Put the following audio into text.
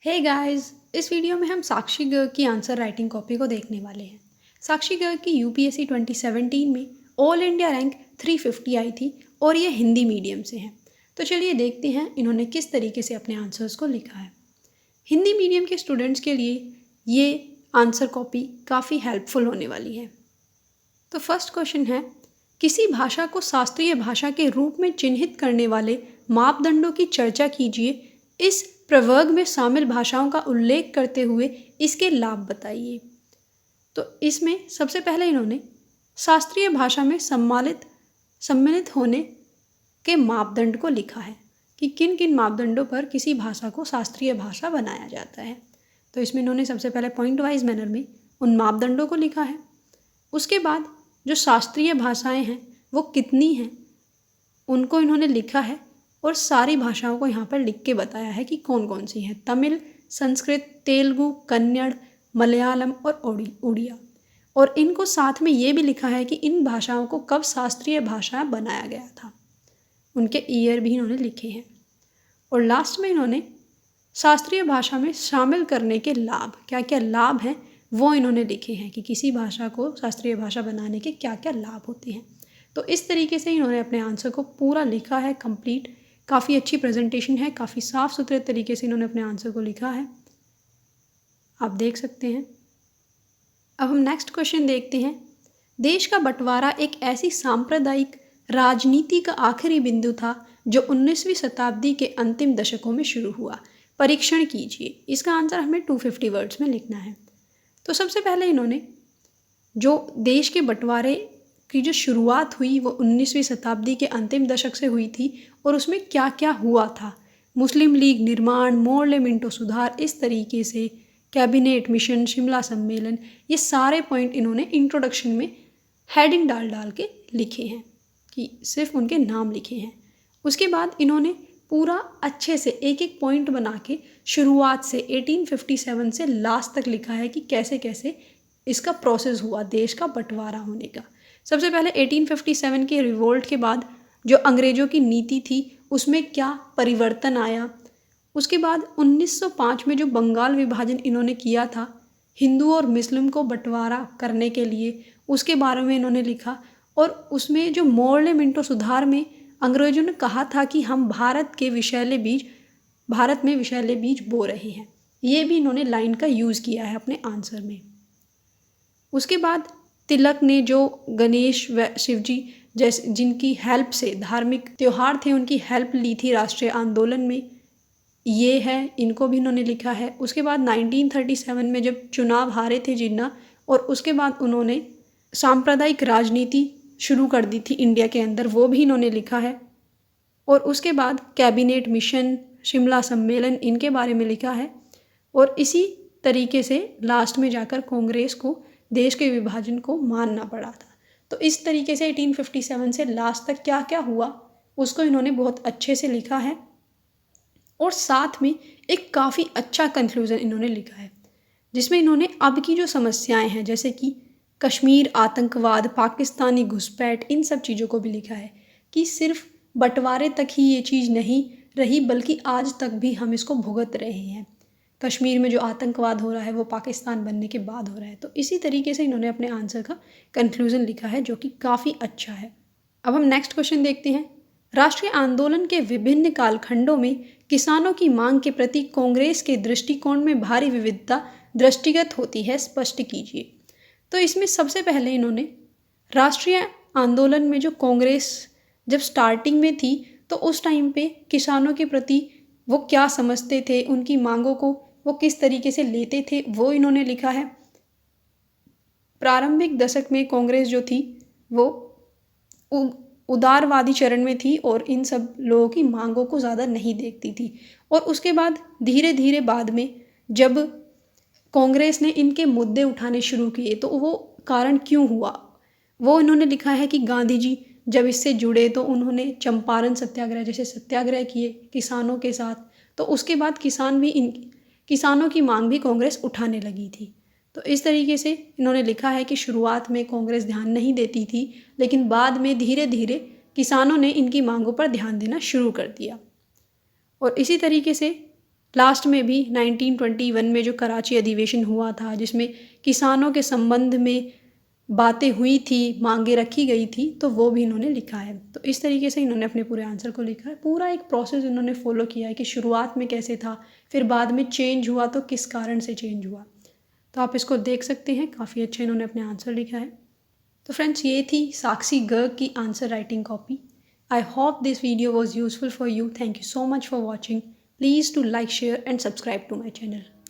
Hey guys, इस video में हम साक्षी गर्ग की आंसर राइटिंग कॉपी को देखने वाले हैं। साक्षी गर्ग की यूपीएससी 2017 में ऑल इंडिया रैंक 350 आई थी और ये हिंदी मीडियम से हैं। तो चलिए देखते हैं इन्होंने किस तरीके से अपने आंसर्स को लिखा है। हिंदी मीडियम के स्टूडेंट्स के लिए ये आंसर कॉपी काफ़ी हेल्पफुल होने वाली है। तो फर्स्ट क्वेश्चन है, किसी भाषा को शास्त्रीय भाषा के रूप में चिन्हित करने वाले मापदंडों की चर्चा कीजिए। इस प्रवर्ग में शामिल भाषाओं का उल्लेख करते हुए इसके लाभ बताइए। तो इसमें सबसे पहले इन्होंने शास्त्रीय भाषा में सम्मिलित होने के मापदंड को लिखा है कि किन किन मापदंडों पर किसी भाषा को शास्त्रीय भाषा बनाया जाता है। तो इसमें इन्होंने सबसे पहले पॉइंट वाइज मैनर में उन मापदंडों को लिखा है। उसके बाद जो शास्त्रीय भाषाएं हैं वो कितनी हैं उनको इन्होंने लिखा है और सारी भाषाओं को यहाँ पर लिख के बताया है कि कौन कौन सी हैं। तमिल, संस्कृत, तेलुगु, कन्नड़, मलयालम और उड़िया। और इनको साथ में ये भी लिखा है कि इन भाषाओं को कब शास्त्रीय भाषा बनाया गया था, उनके ईयर भी इन्होंने लिखे हैं। और लास्ट में इन्होंने शास्त्रीय भाषा में शामिल करने के लाभ, क्या क्या लाभ हैं वो इन्होंने लिखे हैं कि किसी भाषा को शास्त्रीय भाषा बनाने के क्या क्या लाभ होते हैं। तो इस तरीके से इन्होंने अपने आंसर को पूरा लिखा है कंप्लीट। काफ़ी अच्छी प्रेजेंटेशन है, काफ़ी साफ़ सुथरे तरीके से इन्होंने अपने आंसर को लिखा है, आप देख सकते हैं। अब हम नेक्स्ट क्वेश्चन देखते हैं। देश का बंटवारा एक ऐसी सांप्रदायिक राजनीति का आखिरी बिंदु था जो 19वीं शताब्दी के अंतिम दशकों में शुरू हुआ। परीक्षण कीजिए। इसका आंसर हमें 250 वर्ड्स में लिखना है। तो सबसे पहले इन्होंने जो देश के बंटवारे की जो शुरुआत हुई वो 19वीं शताब्दी के अंतिम दशक से हुई थी और उसमें क्या क्या हुआ था, मुस्लिम लीग निर्माण, मोर्ले मिंटो सुधार, इस तरीके से कैबिनेट मिशन, शिमला सम्मेलन, ये सारे पॉइंट इन्होंने इंट्रोडक्शन में हेडिंग डाल डाल के लिखे हैं कि सिर्फ उनके नाम लिखे हैं। उसके बाद इन्होंने पूरा अच्छे से एक एक पॉइंट बना के शुरुआत से 1857 से लास्ट तक लिखा है कि कैसे कैसे इसका प्रोसेस हुआ देश का बंटवारा होने का। सबसे पहले 1857 के रिवोल्ट के बाद जो अंग्रेज़ों की नीति थी उसमें क्या परिवर्तन आया। उसके बाद 1905 में जो बंगाल विभाजन इन्होंने किया था हिंदू और मुस्लिम को बंटवारा करने के लिए, उसके बारे में इन्होंने लिखा। और उसमें जो मोर्ले मिंटो सुधार में अंग्रेज़ों ने कहा था कि हम भारत में विषैले बीज बो रहे हैं, ये भी इन्होंने लाइन का यूज़ किया है अपने आंसर में। उसके बाद तिलक ने जो गणेश व शिवजी जैसे जिनकी हेल्प से धार्मिक त्यौहार थे उनकी हेल्प ली थी राष्ट्रीय आंदोलन में, ये है, इनको भी इन्होंने लिखा है। उसके बाद 1937 में जब चुनाव हारे थे जिन्ना, और उसके बाद उन्होंने सांप्रदायिक राजनीति शुरू कर दी थी इंडिया के अंदर, वो भी इन्होंने लिखा है। और उसके बाद कैबिनेट मिशन, शिमला सम्मेलन, इनके बारे में लिखा है। और इसी तरीके से लास्ट में जाकर कांग्रेस को देश के विभाजन को मानना पड़ा था। तो इस तरीके से 1857 से लास्ट तक क्या क्या हुआ उसको इन्होंने बहुत अच्छे से लिखा है। और साथ में एक काफ़ी अच्छा कंक्लूज़न इन्होंने लिखा है जिसमें इन्होंने अब की जो समस्याएं हैं जैसे कि कश्मीर, आतंकवाद, पाकिस्तानी घुसपैठ, इन सब चीज़ों को भी लिखा है कि सिर्फ बंटवारे तक ही ये चीज़ नहीं रही बल्कि आज तक भी हम इसको भुगत रहे हैं। कश्मीर में जो आतंकवाद हो रहा है वो पाकिस्तान बनने के बाद हो रहा है। तो इसी तरीके से इन्होंने अपने आंसर का कंक्लूज़न लिखा है जो कि काफ़ी अच्छा है। अब हम नेक्स्ट क्वेश्चन देखते हैं। राष्ट्रीय आंदोलन के विभिन्न कालखंडों में किसानों की मांग के प्रति कांग्रेस के दृष्टिकोण में भारी विविधता दृष्टिगत होती है, स्पष्ट कीजिए। तो इसमें सबसे पहले इन्होंने राष्ट्रीय आंदोलन में जो कांग्रेस जब स्टार्टिंग में थी तो उस टाइम पे किसानों के प्रति वो क्या समझते थे, उनकी मांगों को वो किस तरीके से लेते थे, वो इन्होंने लिखा है। प्रारंभिक दशक में कांग्रेस जो थी वो उदारवादी चरण में थी और इन सब लोगों की मांगों को ज़्यादा नहीं देखती थी। और उसके बाद धीरे धीरे बाद में जब कांग्रेस ने इनके मुद्दे उठाने शुरू किए तो वो कारण क्यों हुआ वो इन्होंने लिखा है कि गांधी जी जब इससे जुड़े तो उन्होंने चंपारण सत्याग्रह जैसे सत्याग्रह किए किसानों के साथ। तो उसके बाद किसानों की मांग भी कांग्रेस उठाने लगी थी। तो इस तरीके से इन्होंने लिखा है कि शुरुआत में कांग्रेस ध्यान नहीं देती थी लेकिन बाद में धीरे धीरे किसानों ने इनकी मांगों पर ध्यान देना शुरू कर दिया। और इसी तरीके से लास्ट में भी 1921 में जो कराची अधिवेशन हुआ था, जिसमें किसानों के संबंध में बातें हुई थी, मांगे रखी गई थी, तो वो भी इन्होंने लिखा है। तो इस तरीके से इन्होंने अपने पूरे आंसर को लिखा है। पूरा एक प्रोसेस इन्होंने फॉलो किया है कि शुरुआत में कैसे था, फिर बाद में चेंज हुआ तो किस कारण से चेंज हुआ। तो आप इसको देख सकते हैं, काफ़ी अच्छा इन्होंने अपने आंसर लिखा है। तो फ्रेंड्स, ये थी साक्षी गर्ग की answer writing copy. I hope this video was useful for you. Thank you so much for watching. Please do like, share and subscribe to my channel.